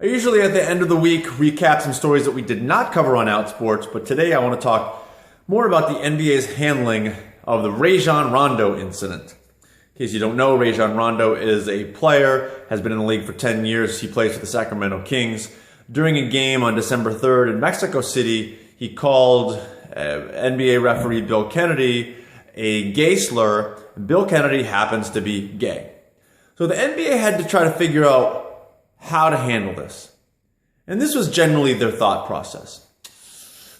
I usually at the end of the week recap some stories that we did not cover on Outsports, but today I want to talk more about the NBA's handling of the Rajon Rondo incident. In case you don't know, Rajon Rondo is a player, has been in the league for 10 years. He plays for the Sacramento Kings. During a game on December 3rd in Mexico City, he called NBA referee Bill Kennedy a gay slur. Bill Kennedy happens to be gay. So the NBA had to try to figure out how to handle this. And this was generally their thought process.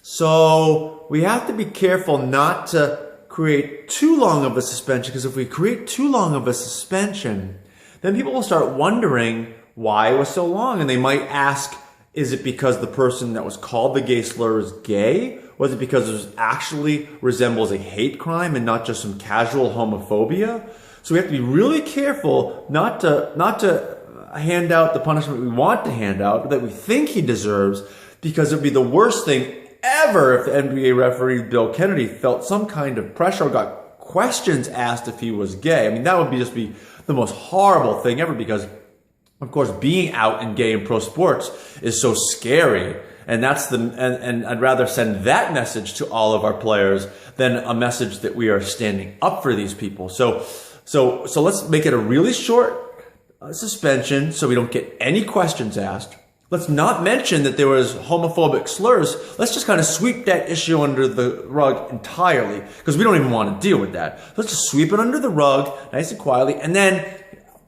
So we have to be careful not to create too long of a suspension, because if we create too long of a suspension, then people will start wondering why it was so long. And they might ask, is it because the person that was called the gay slur is gay? Was it because it actually resembles a hate crime and not just some casual homophobia? So we have to be really careful not to hand out the punishment we want to hand out, that we think he deserves, because it would be the worst thing ever if the NBA referee Bill Kennedy felt some kind of pressure or got questions asked if he was gay. I mean, that would just be the most horrible thing ever, because of course being out and gay in pro sports is so scary. And and I'd rather send that message to all of our players than a message that we are standing up for these people. So let's make it a really short suspension so we don't get any questions asked. Let's not mention that there was homophobic slurs. Let's just kind of sweep that issue under the rug entirely, because we don't even want to deal with that. Let's just sweep it under the rug nice and quietly, and then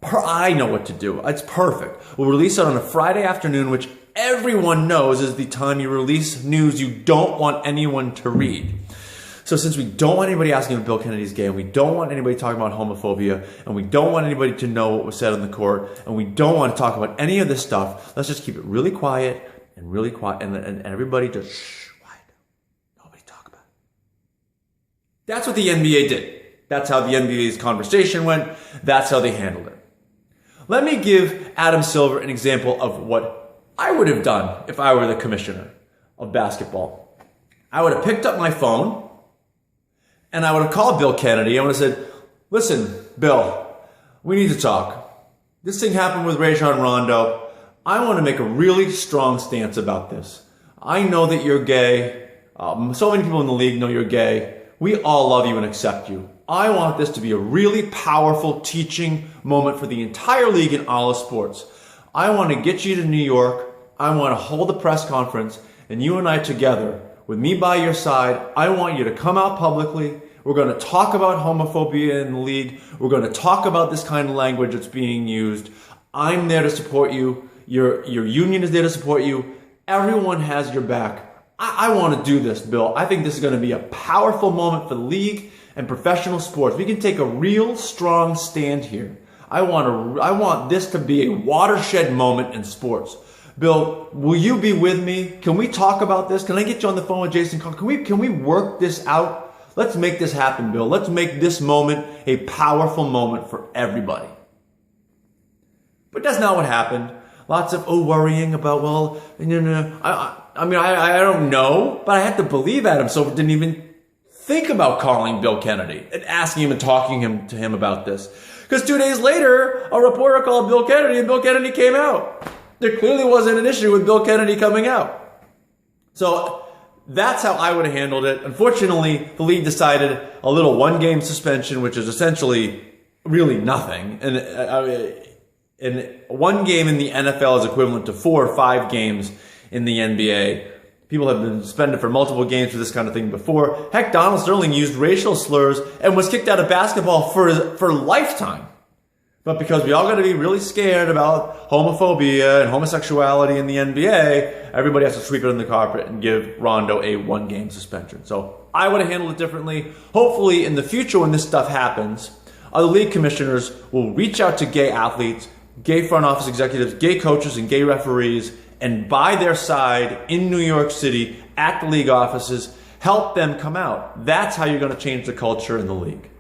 I know what to do. It's perfect. We'll release it on a Friday afternoon, which everyone knows is the time you release news you don't want anyone to read. So since we don't want anybody asking if Bill Kennedy's gay, and we don't want anybody talking about homophobia, and we don't want anybody to know what was said in the court, and we don't want to talk about any of this stuff, let's just keep it really quiet, and everybody just quiet. Nobody talk about it. That's what the NBA did. That's how the NBA's conversation went. That's how they handled it. Let me give Adam Silver an example of what I would have done if I were the commissioner of basketball. I would have picked up my phone, and I would have called Bill Kennedy. I would have said, listen, Bill, we need to talk. This thing happened with Rajon Rondo. I want to make a really strong stance about this. I know that you're gay. So many people in the league know you're gay. We all love you and accept you. I want this to be a really powerful teaching moment for the entire league and all of sports. I want to get you to New York. I want to hold a press conference, and you and I together, with me by your side, I want you to come out publicly. We're going to talk about homophobia in the league. We're going to talk about this kind of language that's being used. I'm there to support you. Your union is there to support you. Everyone has your back. I want to do this, Bill. I think this is going to be a powerful moment for the league and professional sports. We can take a real strong stand here. I want this to be a watershed moment in sports. Bill, will you be with me? Can we talk about this? Can I get you on the phone with Jason? Can we work this out? Let's make this happen, Bill. Let's make this moment a powerful moment for everybody. But that's not what happened. Lots of worrying about, I don't know, but I have to believe Adam Silver didn't even think about calling Bill Kennedy and asking him and talking to him about this. Because 2 days later, a reporter called Bill Kennedy, and Bill Kennedy came out. There clearly wasn't an issue with Bill Kennedy coming out. So that's how I would have handled it. Unfortunately, the league decided a little one-game suspension, which is essentially really nothing. And one game in the NFL is equivalent to 4 or 5 games in the NBA. People have been suspended for multiple games for this kind of thing before. Heck, Donald Sterling used racial slurs and was kicked out of basketball for a lifetime. But because we all got to be really scared about homophobia and homosexuality in the NBA, everybody has to sweep it in the carpet and give Rondo a one-game suspension. So I would have handled it differently. Hopefully in the future when this stuff happens, other league commissioners will reach out to gay athletes, gay front office executives, gay coaches, and gay referees, and by their side in New York City at the league offices, help them come out. That's how you're going to change the culture in the league.